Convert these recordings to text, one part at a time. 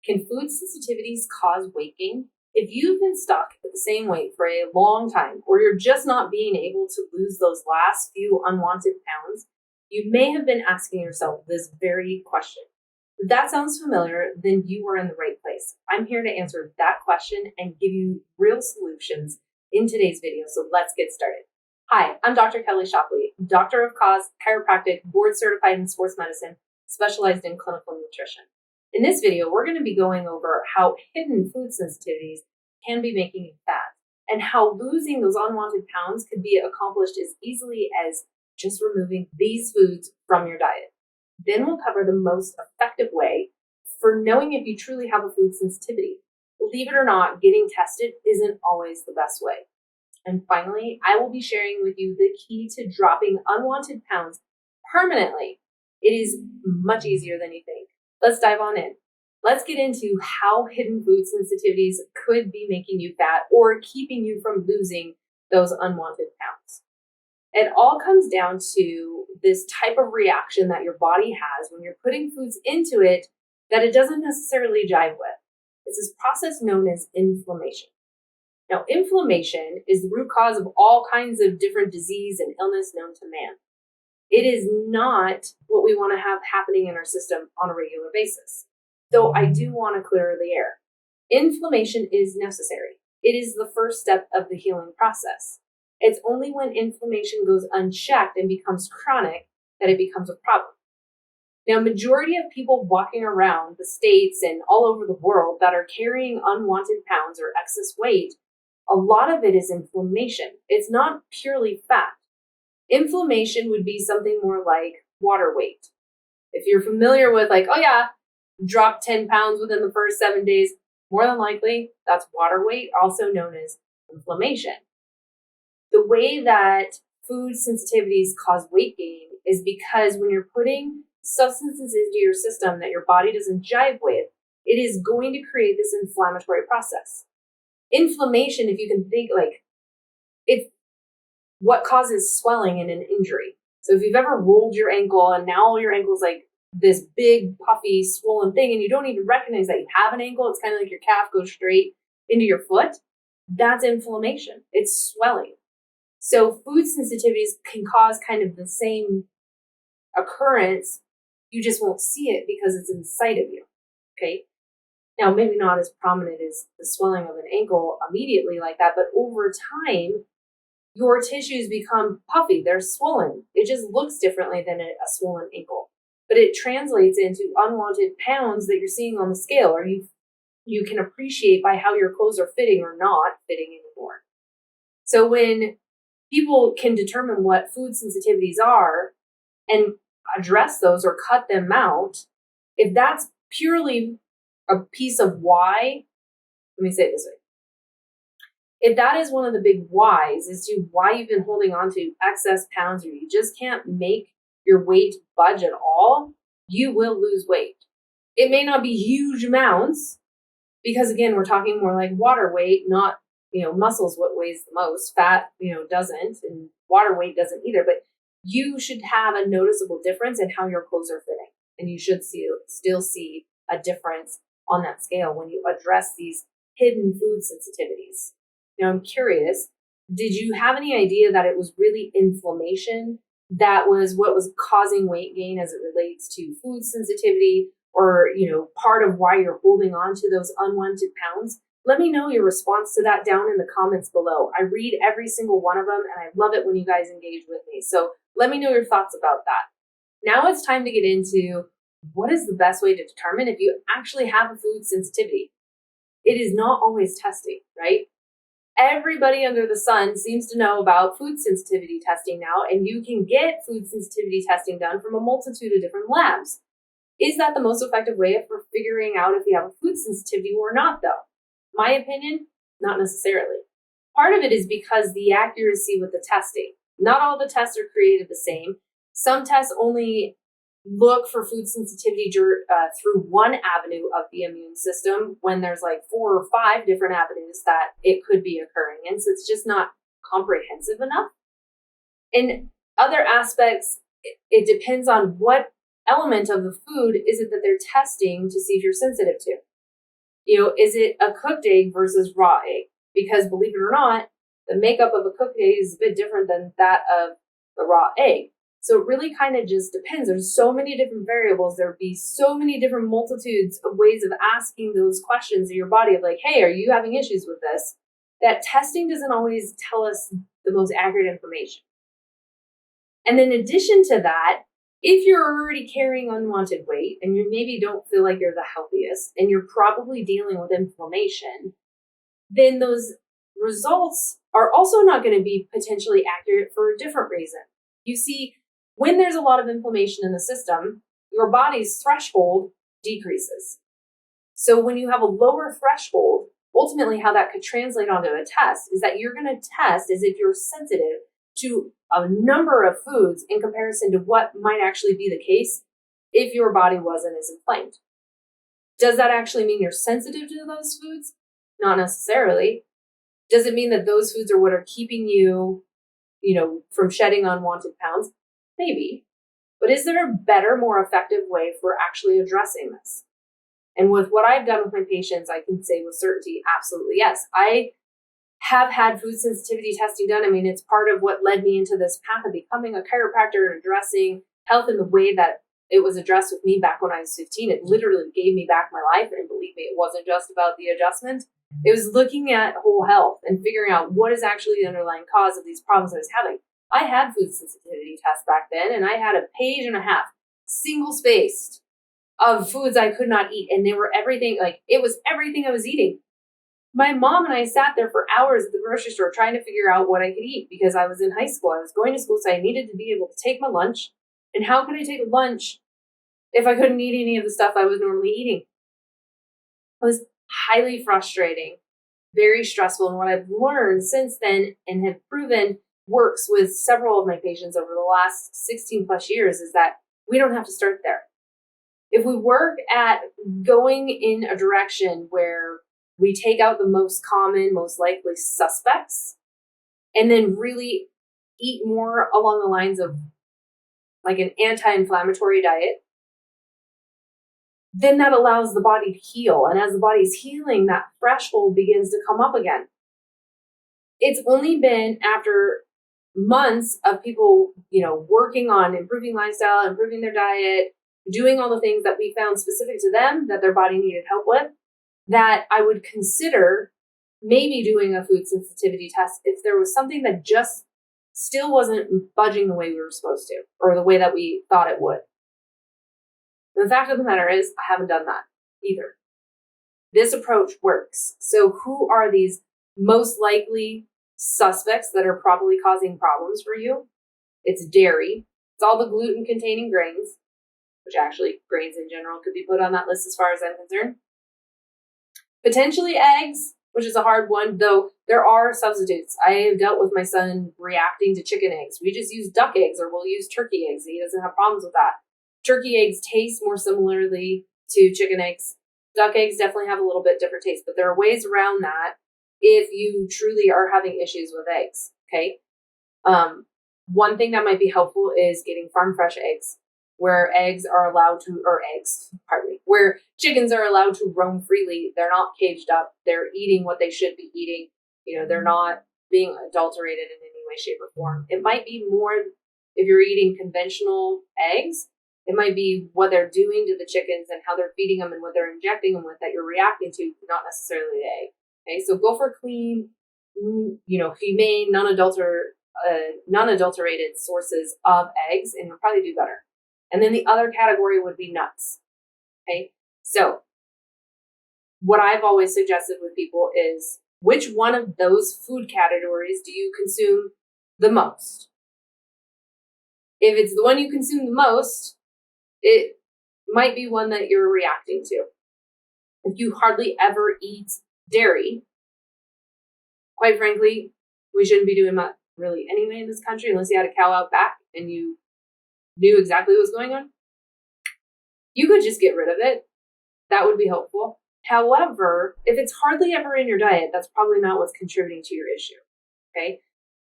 Can food sensitivities cause weight gain? If you've been stuck at the same weight for a long time, or you're just not being able to lose those last few unwanted pounds, you may have been asking yourself this very question. If that sounds familiar, then you are in the right place. I'm here to answer that question and give you real solutions in today's video, so let's get started. Hi, I'm Dr. Kelly Shockley, Doctor of Cause, chiropractic, board certified in sports medicine, specialized in clinical nutrition. In this video, we're going to be going over how hidden food sensitivities can be making you fat and how losing those unwanted pounds could be accomplished as easily as just removing these foods from your diet. Then we'll cover the most effective way for knowing if you truly have a food sensitivity. Believe it or not, getting tested isn't always the best way. And finally, I will be sharing with you the key to dropping unwanted pounds permanently. It is much easier than you think. Let's dive on in. Let's get into how hidden food sensitivities could be making you fat or keeping you from losing those unwanted pounds. It all comes down to this type of reaction that your body has when you're putting foods into it that it doesn't necessarily jive with. It's this process known as inflammation. Now, inflammation is the root cause of all kinds of different disease and illness known to man. It is not what we want to have happening in our system on a regular basis. Though I do want to clear the air. Inflammation is necessary. It is the first step of the healing process. It's only when inflammation goes unchecked and becomes chronic that it becomes a problem. Now, majority of people walking around the States and all over the world that are carrying unwanted pounds or excess weight, a lot of it is inflammation. It's not purely fat. Inflammation would be something more like water weight. If you're familiar with drop 10 pounds within the first 7 days, more than likely that's water weight, also known as inflammation. The way that food sensitivities cause weight gain is because when you're putting substances into your system that your body doesn't jive with, it is going to create this inflammatory process. Inflammation, if you can think it's what causes swelling in an injury. So if you've ever rolled your ankle and now your ankle's like this big, puffy, swollen thing, and you don't even recognize that you have an ankle, it's kind of like your calf goes straight into your foot, that's inflammation. It's swelling. So food sensitivities can cause kind of the same occurrence. You just won't see it because it's inside of you, okay? Now, maybe not as prominent as the swelling of an ankle immediately like that, but over time, your tissues become puffy. They're swollen. It just looks differently than a swollen ankle. But it translates into unwanted pounds that you're seeing on the scale, or you can appreciate by how your clothes are fitting or not fitting anymore. So when people can determine what food sensitivities are and address those or cut them out, if that's purely a piece of why, let me say it this way. If that is one of the big whys as to why you've been holding on to excess pounds or you just can't make your weight budge at all, you will lose weight. It may not be huge amounts because, again, we're talking more like water weight, not, muscle's what weighs the most. Fat, doesn't, and water weight doesn't either. But you should have a noticeable difference in how your clothes are fitting. And you should still see a difference on that scale when you address these hidden food sensitivities. Now, I'm curious, did you have any idea that it was really inflammation that was what was causing weight gain as it relates to food sensitivity or, part of why you're holding on to those unwanted pounds? Let me know your response to that down in the comments below. I read every single one of them, and I love it when you guys engage with me. So let me know your thoughts about that. Now it's time to get into what is the best way to determine if you actually have a food sensitivity. It is not always testing, right? Everybody under the sun seems to know about food sensitivity testing now, and you can get food sensitivity testing done from a multitude of different labs. Is that the most effective way for figuring out if you have a food sensitivity or not, though? My opinion, not necessarily. Part of it is because the accuracy with the testing. Not all the tests are created the same. Some tests only look for food sensitivity through one avenue of the immune system when there's like 4 or 5 different avenues that it could be occurring in. So it's just not comprehensive enough. In other aspects, it depends on what element of the food is it that they're testing to see if you're sensitive to. Is it a cooked egg versus raw egg? Because believe it or not, the makeup of a cooked egg is a bit different than that of the raw egg. So it really kind of just depends. There's so many different variables. There'd be so many different multitudes of ways of asking those questions in your body of like, hey, are you having issues with this? That testing doesn't always tell us the most accurate information. And in addition to that, if you're already carrying unwanted weight and you maybe don't feel like you're the healthiest and you're probably dealing with inflammation, then those results are also not going to be potentially accurate for a different reason. You see, when there's a lot of inflammation in the system, your body's threshold decreases. So when you have a lower threshold, ultimately how that could translate onto a test is that you're going to test as if you're sensitive to a number of foods in comparison to what might actually be the case if your body wasn't as inflamed. Does that actually mean you're sensitive to those foods? Not necessarily. Does it mean that those foods are what are keeping you, from shedding unwanted pounds? Maybe. But is there a better, more effective way for actually addressing this? And with what I've done with my patients, I can say with certainty, absolutely yes. I have had food sensitivity testing done. I mean, it's part of what led me into this path of becoming a chiropractor and addressing health in the way that it was addressed with me back when I was 15. It literally gave me back my life. And believe me, it wasn't just about the adjustment. It was looking at whole health and figuring out what is actually the underlying cause of these problems I was having. I had food sensitivity tests back then, and I had a page and a half, single spaced, of foods I could not eat. And they were everything, it was everything I was eating. My mom and I sat there for hours at the grocery store trying to figure out what I could eat because I was in high school. I was going to school, so I needed to be able to take my lunch. And how could I take a lunch if I couldn't eat any of the stuff I was normally eating? It was highly frustrating, very stressful. And what I've learned since then and have proven works with several of my patients over the last 16 plus years is that we don't have to start there. If we work at going in a direction where we take out the most common, most likely suspects, and then really eat more along the lines of like an anti-inflammatory diet, then that allows the body to heal. And as the body's healing, that threshold begins to come up again. It's only been after months of people, working on improving lifestyle, improving their diet, doing all the things that we found specific to them that their body needed help with, that I would consider maybe doing a food sensitivity test if there was something that just still wasn't budging the way we were supposed to, or the way that we thought it would. The fact of the matter is, I haven't done that either. This approach works. So who are these most likely suspects that are probably causing problems for you? It's dairy. It's all the gluten-containing grains, which actually grains in general could be put on that list as far as I'm concerned. Potentially eggs, which is a hard one, though there are substitutes. I have dealt with my son reacting to chicken eggs. We just use duck eggs or we'll use turkey eggs. He doesn't have problems with that. Turkey eggs taste more similarly to chicken eggs. Duck eggs definitely have a little bit different taste, but there are ways around that if you truly are having issues with eggs, okay? One thing that might be helpful is getting farm fresh eggs, where where chickens are allowed to roam freely. They're not caged up. They're eating what they should be eating. They're not being adulterated in any way, shape, or form. It might be more if you're eating conventional eggs, it might be what they're doing to the chickens and how they're feeding them and what they're injecting them with that you're reacting to, not necessarily the egg. Okay, so go for clean, humane, non-adulterated sources of eggs, and you'll probably do better. And then the other category would be nuts. Okay, so what I've always suggested with people is which one of those food categories do you consume the most? If it's the one you consume the most, it might be one that you're reacting to. If you hardly ever eat dairy, quite frankly, we shouldn't be doing that really anyway in this country unless you had a cow out back and you knew exactly what was going on. You could just get rid of it. That would be helpful. However, if it's hardly ever in your diet, that's probably not what's contributing to your issue. Okay?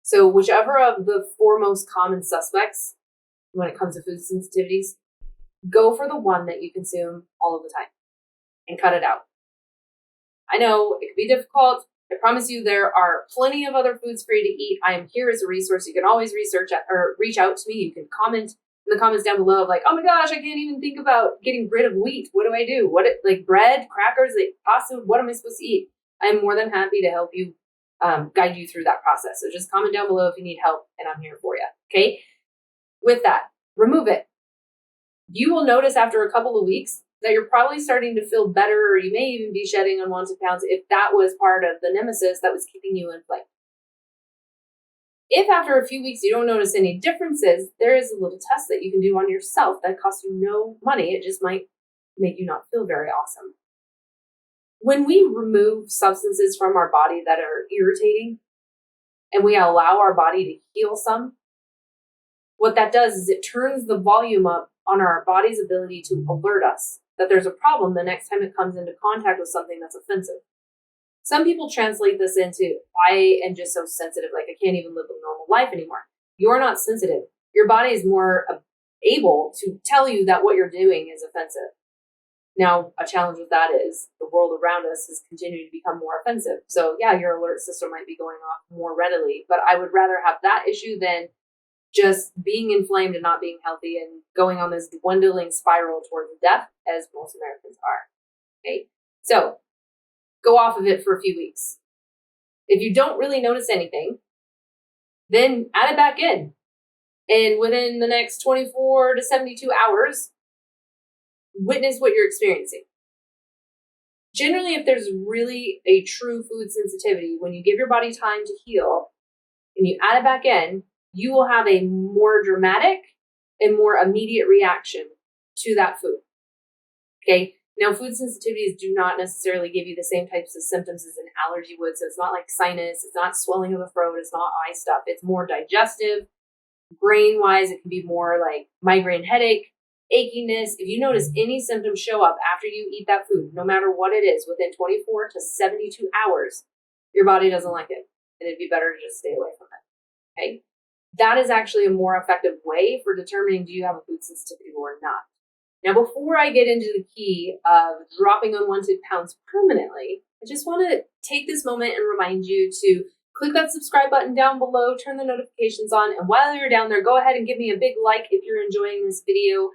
So whichever of the four most common suspects when it comes to food sensitivities, go for the one that you consume all of the time and cut it out. I know it can be difficult. I promise you there are plenty of other foods for you to eat. I am here as a resource. You can always reach out to me. You can comment in the comments down below of like, oh my gosh, I can't even think about getting rid of wheat. What do I do? Like bread, crackers, like pasta, what am I supposed to eat? I'm more than happy to help you guide you through that process. So just comment down below if you need help and I'm here for you. Okay. With that, remove it. You will notice after a couple of weeks that you're probably starting to feel better, or you may even be shedding unwanted pounds if that was part of the nemesis that was keeping you inflamed. If after a few weeks you don't notice any differences, there is a little test that you can do on yourself that costs you no money. It just might make you not feel very awesome. When we remove substances from our body that are irritating and we allow our body to heal some, what that does is it turns the volume up on our body's ability to alert us that there's a problem the next time it comes into contact with something that's offensive. Some people translate this into, I am just so sensitive, like I can't even live a normal life anymore. You're not sensitive. Your body is more able to tell you that what you're doing is offensive. Now, a challenge with that is the world around us is continuing to become more offensive. So yeah, your alert system might be going off more readily, but I would rather have that issue than just being inflamed and not being healthy and going on this dwindling spiral towards death, as most Americans are. Okay, so go off of it for a few weeks. If you don't really notice anything, then add it back in. And within the next 24 to 72 hours, witness what you're experiencing. Generally, if there's really a true food sensitivity, when you give your body time to heal and you add it back in, you will have a more dramatic and more immediate reaction to that food. Okay. Now, food sensitivities do not necessarily give you the same types of symptoms as an allergy would. So it's not like sinus, it's not swelling of the throat, it's not eye stuff. It's more digestive. Brain-wise, it can be more like migraine headache, achiness. If you notice any symptoms show up after you eat that food, no matter what it is, within 24 to 72 hours, your body doesn't like it. And it'd be better to just stay away from it. Okay? That is actually a more effective way for determining do you have a food sensitivity or not. Now, before I get into the key of dropping unwanted pounds permanently, I just want to take this moment and remind you to click that subscribe button down below, turn the notifications on, and while you're down there, go ahead and give me a big like if you're enjoying this video.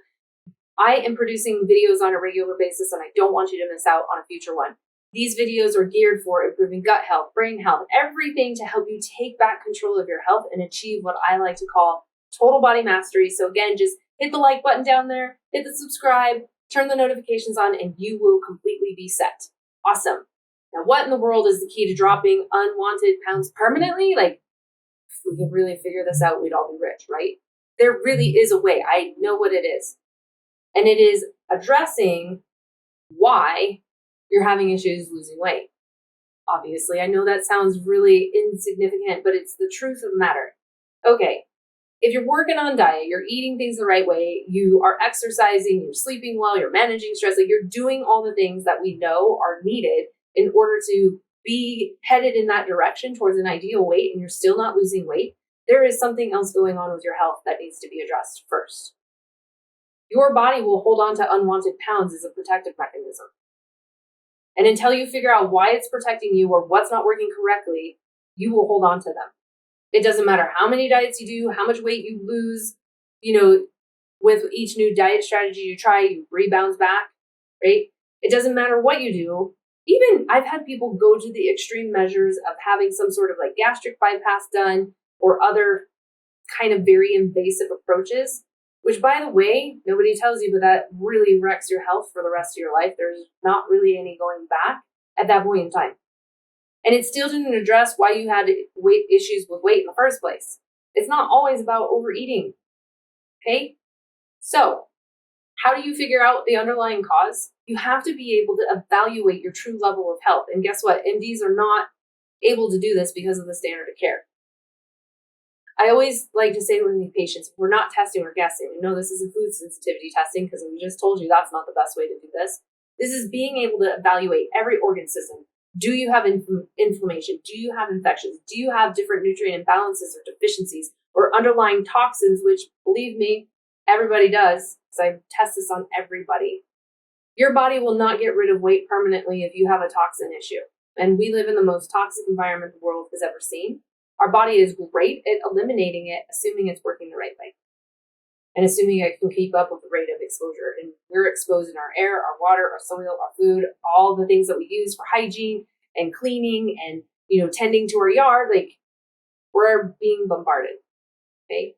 I am producing videos on a regular basis, and I don't want you to miss out on a future one. These videos are geared for improving gut health, brain health, everything to help you take back control of your health and achieve what I like to call total body mastery. So again, just hit the like button down there, hit the subscribe, turn the notifications on, and you will completely be set. Awesome. Now, what in the world is the key to dropping unwanted pounds permanently? Like, if we could really figure this out, we'd all be rich, right? There really is a way. I know what it is. And it is addressing why you're having issues losing weight. Obviously, I know that sounds really insignificant, but it's the truth of the matter. Okay, if you're working on diet, you're eating things the right way, you are exercising, you're sleeping well, you're managing stress, like you're doing all the things that we know are needed in order to be headed in that direction towards an ideal weight, and you're still not losing weight, there is something else going on with your health that needs to be addressed first. Your body will hold on to unwanted pounds as a protective mechanism. And until you figure out why it's protecting you or what's not working correctly, you will hold on to them. It doesn't matter how many diets you do, how much weight you lose, with each new diet strategy you try, you rebounds back, right? It doesn't matter what you do. Even I've had people go to the extreme measures of having some sort of like gastric bypass done or other kind of very invasive approaches, which, by the way, nobody tells you, but that really wrecks your health for the rest of your life. There's not really any going back at that point in time. And it still didn't address why you had weight issues with weight in the first place. It's not always about overeating. Okay? So, how do you figure out the underlying cause? You have to be able to evaluate your true level of health. And guess what? MDs are not able to do this because of the standard of care. I always like to say to my patients, we're not testing, we're guessing. We know this isn't food sensitivity testing because we just told you that's not the best way to do this. This is being able to evaluate every organ system. Do you have inflammation? Do you have infections? Do you have different nutrient imbalances or deficiencies or underlying toxins, which, believe me, everybody does, because I test this on everybody. Your body will not get rid of weight permanently if you have a toxin issue. And we live in the most toxic environment the world has ever seen. Our body is great at eliminating it, assuming it's working the right way. And assuming it can keep up with the rate of exposure. And we're exposing our air, our water, our soil, our food, all the things that we use for hygiene and cleaning and, tending to our yard. Like, we're being bombarded. Okay.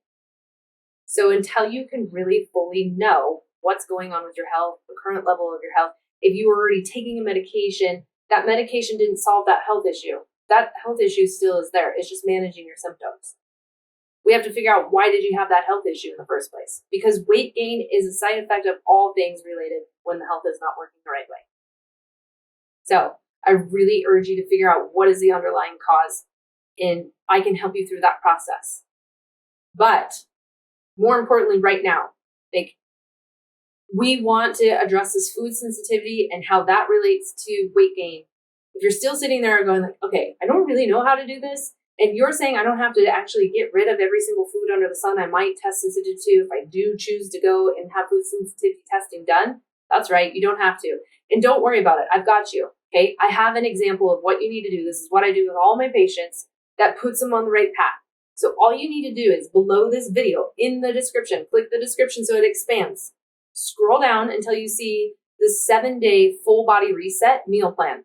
So until you can really fully know what's going on with your health, the current level of your health, if you were already taking a medication, that medication didn't solve that health issue. That health issue still is there. It's just managing your symptoms. We have to figure out, why did you have that health issue in the first place? Because weight gain is a side effect of all things related when the health is not working the right way. So I really urge you to figure out what is the underlying cause, and I can help you through that process. But more importantly, right now, we want to address this food sensitivity and how that relates to weight gain. If you're still sitting there going okay, I don't really know how to do this, and you're saying I don't have to actually get rid of every single food under the sun I might test sensitive to if I do choose to go and have food sensitivity testing done, that's right, you don't have to. And don't worry about it. I've got you. Okay, I have an example of what you need to do. This is what I do with all my patients that puts them on the right path. So all you need to do is below this video in the description, click the description so it expands. Scroll down until you see the 7-day full body reset meal plan.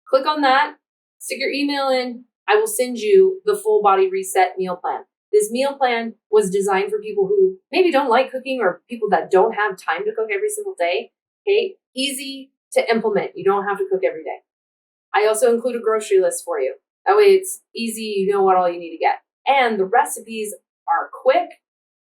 Click on that, stick your email in. I will send you the full body reset meal plan. This meal plan was designed for people who maybe don't like cooking or people that don't have time to cook every single day. Okay, easy to implement. You don't have to cook every day. I also include a grocery list for you. That way it's easy, you know what all you need to get. And the recipes are quick,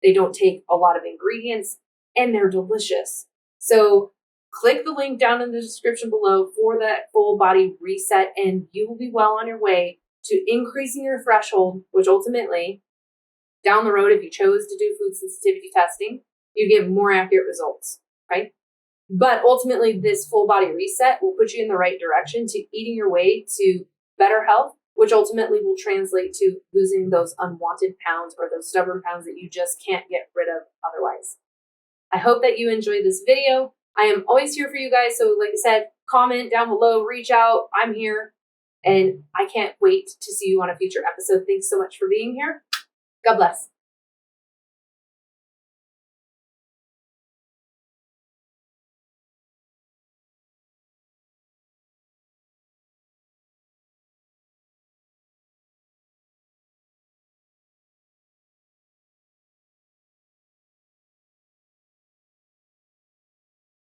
they don't take a lot of ingredients, and they're delicious. So click the link down in the description below for that full body reset, and you will be well on your way to increasing your threshold, which ultimately, down the road, if you chose to do food sensitivity testing, you get more accurate results, right? But ultimately, this full body reset will put you in the right direction to eating your way to better health, which ultimately will translate to losing those unwanted pounds or those stubborn pounds that you just can't get rid of otherwise. I hope that you enjoyed this video. I am always here for you guys. So like I said, comment down below, reach out. I'm here, and I can't wait to see you on a future episode. Thanks so much for being here. God bless.